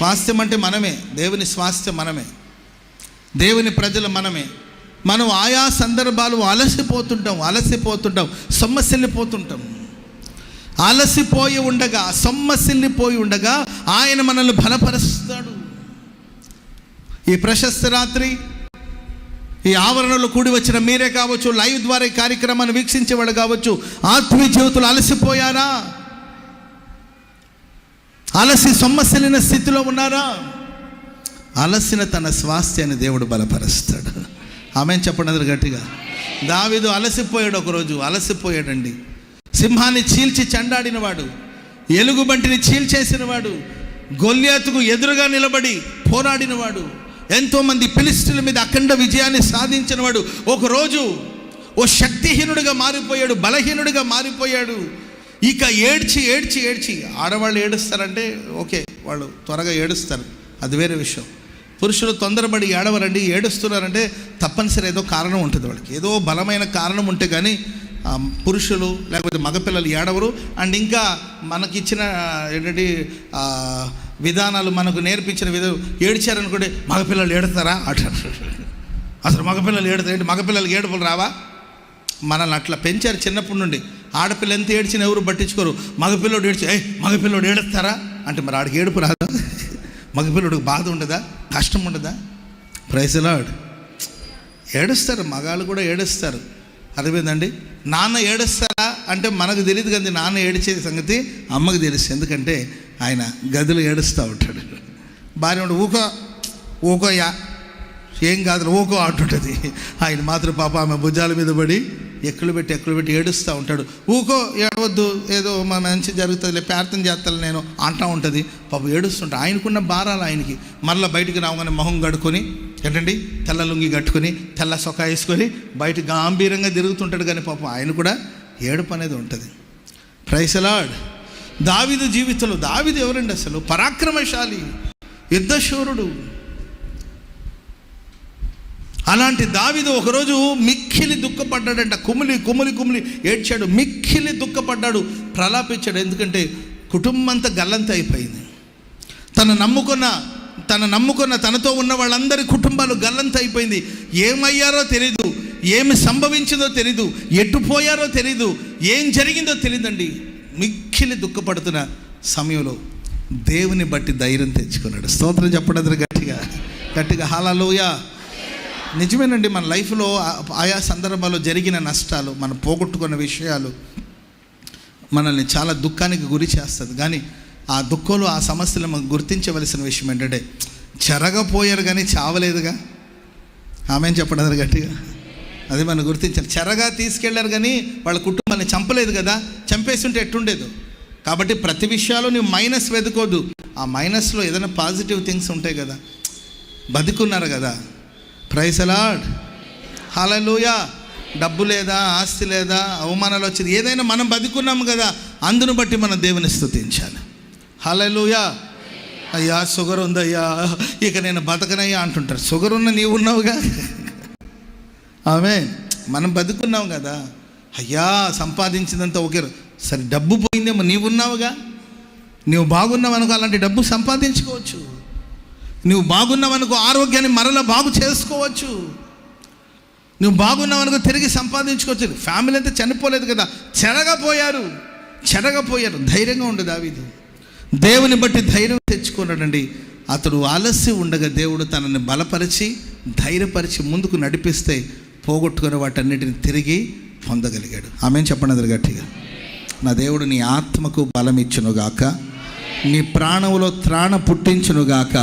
స్వాస్థ్యం అంటే మనమే, దేవుని స్వాస్థ్యం మనమే, దేవుని ప్రజలు మనమే. మనం ఆయా సందర్భాలు అలసిపోతుంటాం, సొమ్మసిల్లిపోతుంటాం. సొమ్మసిల్లిపోయి ఉండగా ఆయన మనల్ని బలపరుస్తాడు. ఈ ప్రశస్త రాత్రి ఈ ఆవరణలో కూడి వచ్చిన మీరే కావచ్చు, లైవ్ ద్వారా ఈ కార్యక్రమాన్ని వీక్షించేవాళ్ళు కావచ్చు, ఆత్మీయ జీవితంలో అలసిపోయారా? అలసి సొమ్మసిల్లిన స్థితిలో ఉన్నారా? అలసిన తన స్వాస్థ్యాన్ని దేవుడు బలపరుస్తాడు. ఆమేన్ చెప్పండి గట్టిగా. దావీదు అలసిపోయాడు, ఒకరోజు అలసిపోయాడండి. సింహాన్ని చీల్చి చెండాడినవాడు, ఎలుగుబంటిని చీల్చేసినవాడు, గొల్యాతుకు ఎదురుగా నిలబడి పోరాడినవాడు, ఎంతోమంది ఫిలిష్తీయుల మీద అఖండ విజయాన్ని సాధించినవాడు ఒకరోజు ఓ శక్తిహీనుడిగా మారిపోయాడు, బలహీనుడిగా మారిపోయాడు. ఇక ఏడ్చి ఆడవాళ్ళు ఏడుస్తారంటే ఓకే, వాళ్ళు త్వరగా ఏడుస్తారు, అది వేరే విషయం. పురుషులు తొందరపడి ఏడవరండి. ఏడుస్తున్నారంటే తప్పనిసరి ఏదో కారణం ఉంటుంది, వాళ్ళకి ఏదో బలమైన కారణం ఉంటే కానీ పురుషులు లేకపోతే మగపిల్లలు ఏడవరు. అండ్ ఇంకా మనకిచ్చిన ఏంటంటే విధానాలు, మనకు నేర్పించిన విధానం, ఏడ్చారనుకోండి మగపిల్లలు ఏడుతారా అంటారు. అసలు మగపిల్లలు ఏడుతారు, మగపిల్లలకి ఏడుపులు రావా? మనల్ని అట్లా పెంచారు చిన్నప్పటి నుండి. ఆడపిల్ల ఎంత ఏడ్చినా ఎవరు పట్టించుకోరు. మగపిల్లడు మగపిల్లడు ఏడుస్తారా అంటే మరి ఆడికి ఏడుపు రాదా? మగపిల్లడికి బాధ ఉండదా? కష్టం ఉండదా? Praise the Lord. ఏడుస్తారు, మగాళ్ళు కూడా ఏడుస్తారు, అర్థమైందండి. నాన్న ఏడుస్తారా అంటే మనకు తెలియదు కానీ నాన్న ఏడిచే సంగతి అమ్మకు తెలుసు, ఎందుకంటే ఆయన గదిలో ఏడుస్తూ ఉంటాడు. భార్య ఉండి ఊకోయా ఏం కాదు ఊకో అంటుంటుంది. ఆయన మాత్రం పాప ఆమె భుజాల మీద పడి ఎక్కులు పెట్టి ఏడుస్తూ ఉంటాడు. ఊకో ఏడవద్దు, ఏదో మంచి జరుగుతుందిలే, ప్రార్థన చేస్తాను నేను అంటూ ఉంటుంది. పాప ఏడుస్తుంటా. ఆయనకున్న భారాలు ఆయనకి. మళ్ళీ బయటికి రావగానే మొహం కడుక్కొని ఏంటండి తెల్ల లుంగి కట్టుకొని తెల్ల సొక్కా వేసుకొని బయట గాంభీరంగా తిరుగుతుంటాడు. కానీ పాపం ఆయన కూడా ఏడుపు అనేది ఉంటుంది. Praise the Lord. దావీదు జీవితంలో దావీదు ఎవరండి? అసలు పరాక్రమశాలి, యుద్ధశూరుడు. అలాంటి దావీదు ఒకరోజు మిక్కిలి దుఃఖపడ్డాడంట. కుమిలి ఏడ్చాడు, మిక్కిలి దుఃఖపడ్డాడు, ప్రలాపించాడు. ఎందుకంటే కుటుంబం అంతా గల్లంత అయిపోయింది. తనతో ఉన్న వాళ్ళందరి కుటుంబాలు గల్లంత అయిపోయింది. ఏమయ్యారో తెలీదు, ఏమి సంభవించిందో తెలీదు, ఎట్టుపోయారో తెలీదు, ఏం జరిగిందో తెలీదండి. మిక్కిలి దుఃఖపడుతున్న సమయంలో దేవుని బట్టి ధైర్యం తెచ్చుకున్నాడు. స్తోత్రం చెప్పడం గట్టిగా హల్లెలూయా. నిజమేనండి, మన లైఫ్లో ఆయా సందర్భాల్లో జరిగిన నష్టాలు, మనం పోగొట్టుకున్న విషయాలు మనల్ని చాలా దుఃఖానికి గురి చేస్తుంది. కానీ ఆ దుఃఖంలో ఆ సమస్యలు మనం గుర్తించవలసిన విషయం ఏంటంటే చెరగపోయారు కానీ చావలేదుగా. ఆమెను చెప్పడం గట్టిగా. అది మనం గుర్తించాలి. చెరగా తీసుకెళ్లారు కానీ వాళ్ళ కుటుంబాన్ని చంపలేదు కదా, చంపేసి ఉంటే ఎట్టుండేదు. కాబట్టి ప్రతి విషయాలు నువ్వు మైనస్ వెతుకోదు, ఆ మైనస్లో ఏదైనా పాజిటివ్ థింగ్స్ ఉంటాయి కదా. బతుకున్నారు కదా. Praise the Lord. హల్లెలూయా. డబ్బు లేదా, ఆస్తి లేదా, అవమానాలు వచ్చేది ఏదైనా మనం బతుకున్నాము కదా, అందును బట్టి మనం దేవుని స్తుతించాలి. హల్లెలూయా. అయ్యా షుగర్ ఉందయ్యా, ఇక నేను బతకనయ్యా అంటుంటారు. షుగర్ ఉన్న నీవు ఉన్నావుగా. ఆమేన్. మనం బతుకున్నాం కదా. అయ్యా సంపాదించిందంతా ఒకే, సరే డబ్బు పోయిందేమో, నీవు ఉన్నావుగా. నువ్వు బాగున్నావనుకో అలాంటి డబ్బు సంపాదించుకోవచ్చు. నువ్వు బాగున్నావనుకో ఆరోగ్యాన్ని మరలా బాగు చేసుకోవచ్చు. నువ్వు బాగున్నావనుకో తిరిగి సంపాదించుకోవచ్చు. ఫ్యామిలీ అంతా చనిపోలేదు కదా, చెరగపోయారు. ధైర్యంగా ఉండు దావీదు. దేవుని బట్టి ధైర్యం తెచ్చుకున్నాడండి. అతడు అలసి ఉండగా దేవుడు తనని బలపరిచి ధైర్యపరిచి ముందుకు నడిపిస్తే పోగొట్టుకునే వాటన్నిటిని తిరిగి పొందగలిగాడు. ఆమేన్ చెప్పండి గట్టిగా. నా దేవుడు నీ ఆత్మకు బలం ఇచ్చునుగాక, నీ ప్రాణంలో త్రాణ పుట్టించునుగాక,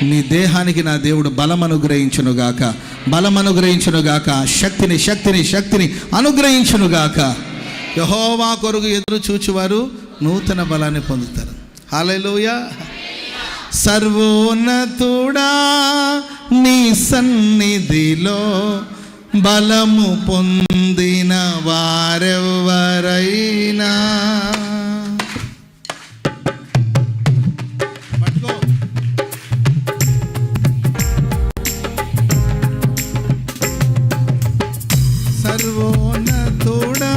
నీ దేహానికి నా దేవుడు బలం అనుగ్రహించునుగాక, శక్తిని అనుగ్రహించునుగాక. యెహోవా కొరకు ఎదురు చూచువారు నూతన బలాన్ని పొందుతారు. హల్లెలూయా. సర్వోన్నతుడా నీ సన్నిధిలో బలము పొందిన వారెవ్వరైనా సర్వోన్నతుడా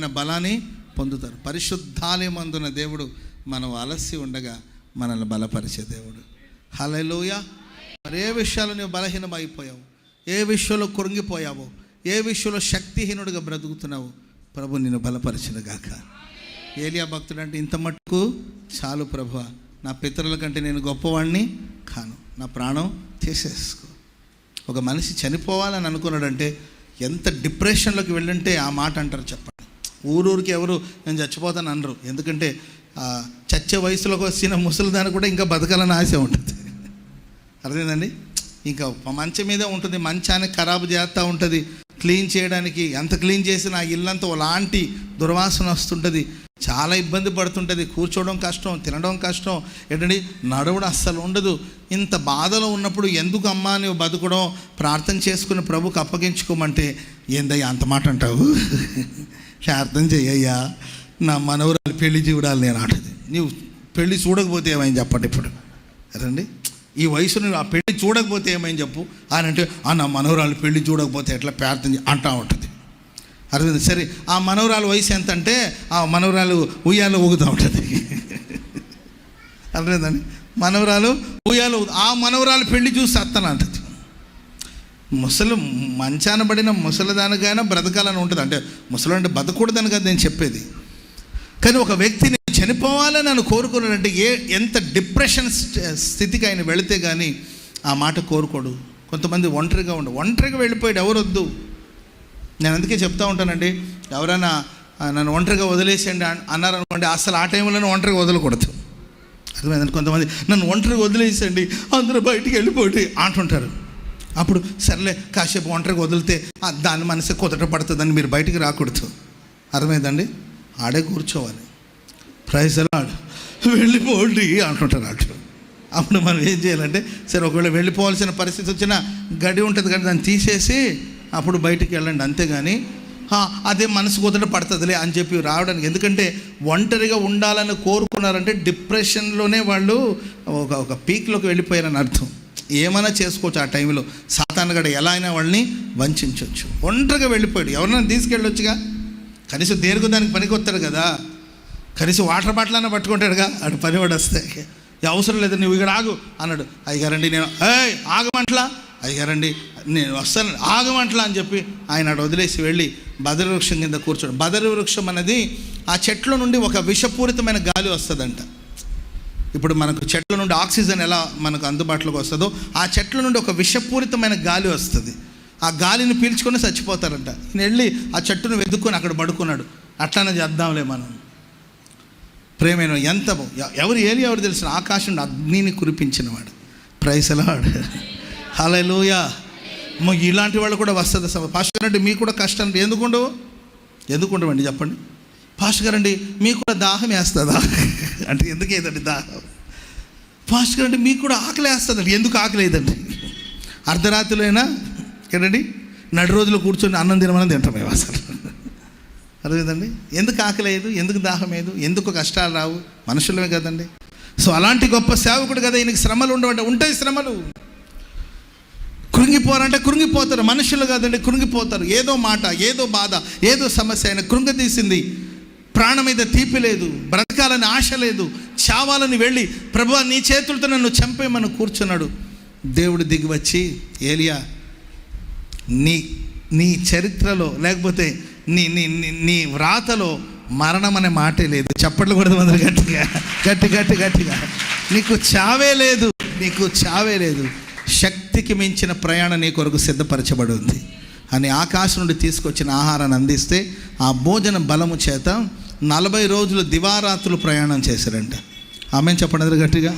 సంపూర్ణమైన బలాన్ని పొందుతారు. పరిశుద్ధాలయమందున దేవుడు మనం అలసి ఉండగా మనల్ని బలపరిచే దేవుడు. హల్లెలూయా. మరి ఏ విషయాలు నువ్వు బలహీనమైపోయావు, ఏ విషయంలో కృంగిపోయావో, ఏ విషయంలో శక్తిహీనుడిగా బ్రతుకుతున్నావు, ప్రభు నిన్ను బలపరచును గాక. ఏలియా భక్తుడు అంటే ఇంత మట్టుకు చాలు ప్రభువా, నా పితరుల కంటే నేను గొప్పవాడిని కాను, నా ప్రాణం తీసేసుకో. ఒక మనిషి చనిపోవాలని అనుకున్నాడంటే ఎంత డిప్రెషన్లోకి వెళ్ళంటే ఆ మాట అంటారు చెప్పండి. ఊరూరికి ఎవరు నేను చచ్చిపోతాను అనరు. ఎందుకంటే చచ్చే వయసులోకి వచ్చిన ముసలిదాన్ని కూడా ఇంకా బతకాలని ఆశ ఉంటుంది. అర్థమైందండి? ఇంకా మంచం మీదే ఉంటుంది, మంచాన్ని ఖరాబు చేస్తూ ఉంటుంది. క్లీన్ చేయడానికి ఎంత క్లీన్ చేసినా ఆ ఇల్లంతా అలాంటి దుర్వాసన వస్తుంటుంది. చాలా ఇబ్బంది పడుతుంటుంది. కూర్చోవడం కష్టం, తినడం కష్టం, ఏంటండి నడవడం అస్సలు ఉండదు. ఇంత బాధలో ఉన్నప్పుడు ఎందుకు అమ్మా నువ్వు బతకడం, ప్రార్థన చేసుకుని ప్రభుకి అప్పగించుకోమంటే ఏందయ్యా అంత మాట అంటావు, ప్రార్థన చెయ్యయ్యా నా మనవరాలు పెళ్లి చూడాలి నేను అంటది. నీవు పెళ్ళి చూడకపోతే ఏమైంది చెప్పండి ఇప్పుడు. అదండి ఈ వయసు నువ్వు ఆ పెళ్లి చూడకపోతే ఏమైంది చెప్పు అని అంటే నా మనవరాలు పెళ్లి చూడకపోతే ఎట్లా ప్రార్థన అంటూ ఉంటుంది. అర్థమైంది? సరే ఆ మనవరాలు వయసు ఎంత అంటే ఆ మనవరాలు ఉయ్యాలో ఊగుతూ ఉంటుంది. అర్థమైందండి? మనవరాలు ఉయ్యాలో ఆ మనవరాలు పెళ్లి చూసి అత్తన అంటుంది. ముసలి మంచాన పడిన ముసలిదానికైనా బ్రతకాలని ఉంటుంది. అంటే ముసలి అంటే బతకూడదని కదా నేను చెప్పేది. కానీ ఒక వ్యక్తిని చనిపోవాలని నన్ను కోరుకున్నాడంటే ఎంత డిప్రెషన్ స్థితికి ఆయన వెళితే కానీ ఆ మాట కోరుకోడు. కొంతమంది ఒంటరిగా వెళ్ళిపోయాడు, ఎవరు వద్దు. నేను అందుకే చెప్తా ఉంటానండి, ఎవరైనా నన్ను ఒంటరిగా వదిలేసేయండి అన్నారనుకోండి, అసలు ఆ టైంలోనే ఒంటరిగా వదలకూడదు. అర్థమైందండి? కొంతమంది నన్ను ఒంటరిగా వదిలేసండి అందరూ బయటికి వెళ్ళిపోయి అంటుంటారు. అప్పుడు సర్లే కాసేపు ఒంటరిగా వదిలితే దాని మనసు కుదట పడుతుందని మీరు బయటికి రాకూడదు. అర్థమైందండి? ఆడే కూర్చోవాలి. ప్రైజ్ లార్డ్, వెళ్ళిపోండి అంటుంటారు అటు. అప్పుడు మనం ఏం చేయాలంటే సరే ఒకవేళ వెళ్ళిపోవాల్సిన పరిస్థితి వచ్చినా గడి ఉంటుంది కానీ దాన్ని తీసేసి అప్పుడు బయటికి వెళ్ళండి. అంతేగాని అదే మనసు కుదట పడుతుందిలే అని చెప్పి రావడానికి. ఎందుకంటే ఒంటరిగా ఉండాలని కోరుకున్నారంటే డిప్రెషన్లోనే వాళ్ళు ఒక పీక్లోకి వెళ్ళిపోయారని అర్థం. ఏమైనా చేసుకోవచ్చు ఆ టైంలో. సాతానుగాడు ఎలా అయినా వాళ్ళని వంచవచ్చు. ఒంటరిగా వెళ్ళిపోయాడు. ఎవరైనా తీసుకెళ్ళొచ్చుగా, కనీసం దేనికి దానికి పనికి వస్తాడు కదా, కనీసం వాటర్ బాటిల్ అన్న పట్టుకుంటాడుగా. అటు పనివాడు వస్తే అవసరం లేదు నువ్వు ఇక్కడ ఆగు అన్నాడు. అయ్యగారండి నేను ఆగమంటలా, అయ్యగారండి నేను వస్తాను ఆగమంటలా అని చెప్పి ఆయన అటు వదిలేసి వెళ్ళి బదరి వృక్షం కింద కూర్చోడు. బదరి వృక్షం అనేది ఆ చెట్ల నుండి ఒక విషపూరితమైన గాలి వస్తుందంట. ఇప్పుడు మనకు చెట్ల నుండి ఆక్సిజన్ ఎలా మనకు అందుబాటులోకి వస్తుందో ఆ చెట్ల నుండి ఒక విషపూరితమైన గాలి వస్తుంది. ఆ గాలిని పీల్చుకొని చచ్చిపోతారంట. నేను వెళ్ళి ఆ చెట్టును వెతుక్కొని అక్కడ పడుకున్నాడు. అట్లానే చేద్దాంలే మనం. ప్రేమైన ఎంత ఏలియా ఎవరు తెలిసిన ఆకాశం అగ్నిని కురిపించినవాడు. Praise lord. హల్లెలూయా. ఇలాంటి వాళ్ళు కూడా వస్తుంది. పాస్టర్ గారు అంటే మీకు కూడా కష్టం ఎందుకుండవండి చెప్పండి. పాస్టర్ గారు అండి మీకు కూడా దాహం వేస్తుందా అంటే ఎందుకు ఏదండి దాహం? పాస్టర్ గారు అంటే మీకు కూడా ఆకలి వేస్తుందండి. ఎందుకు ఆకలి లేదండి? అర్ధరాత్రిలో అయినా ఏంటండి నడు రోజులు కూర్చొని అన్నం తినమని తింటాం మేము అసలు. అర్థమైందండి? ఎందుకు ఆకలి లేదు, ఎందుకు దాహం లేదు, ఎందుకు కష్టాలు రావు? మనుషులమే కదండి. సో అలాంటి గొప్ప సేవకుడు కదా ఈయనకి శ్రమలు ఉండవంటే ఉంటాయి. శ్రమలు కృంగిపోరంటే కృంగిపోతారు. మనుషులు కాదండి కృంగిపోతారు. ఏదో మాట, ఏదో బాధ, ఏదో సమస్య ఆయన కృంగతీసింది. ప్రాణం మీద తీపి లేదు, బ్రతకాలని ఆశ లేదు, చావాలని వెళ్ళి ప్రభువా నీ చేతులతో నన్ను చంపేయమని కూర్చున్నాడు. దేవుడు దిగి వచ్చి ఏలియా నీ చరిత్రలో లేకపోతే నీ వ్రాతలో మరణం అనే మాటే లేదు. చప్పట్లు కూడా మంది గట్టిగా నీకు చావే లేదు, నీకు చావే లేదు. శక్తికి మించిన ప్రయాణం నీ కొరకు సిద్ధపరచబడి ఉంది అని ఆకాశం నుండి తీసుకొచ్చిన ఆహారాన్ని అందిస్తే ఆ భోజన బలము చేత 40 రోజులు దివారాత్రులు ప్రయాణం చేశారంట. ఆమె చెప్పండి గట్టిగా.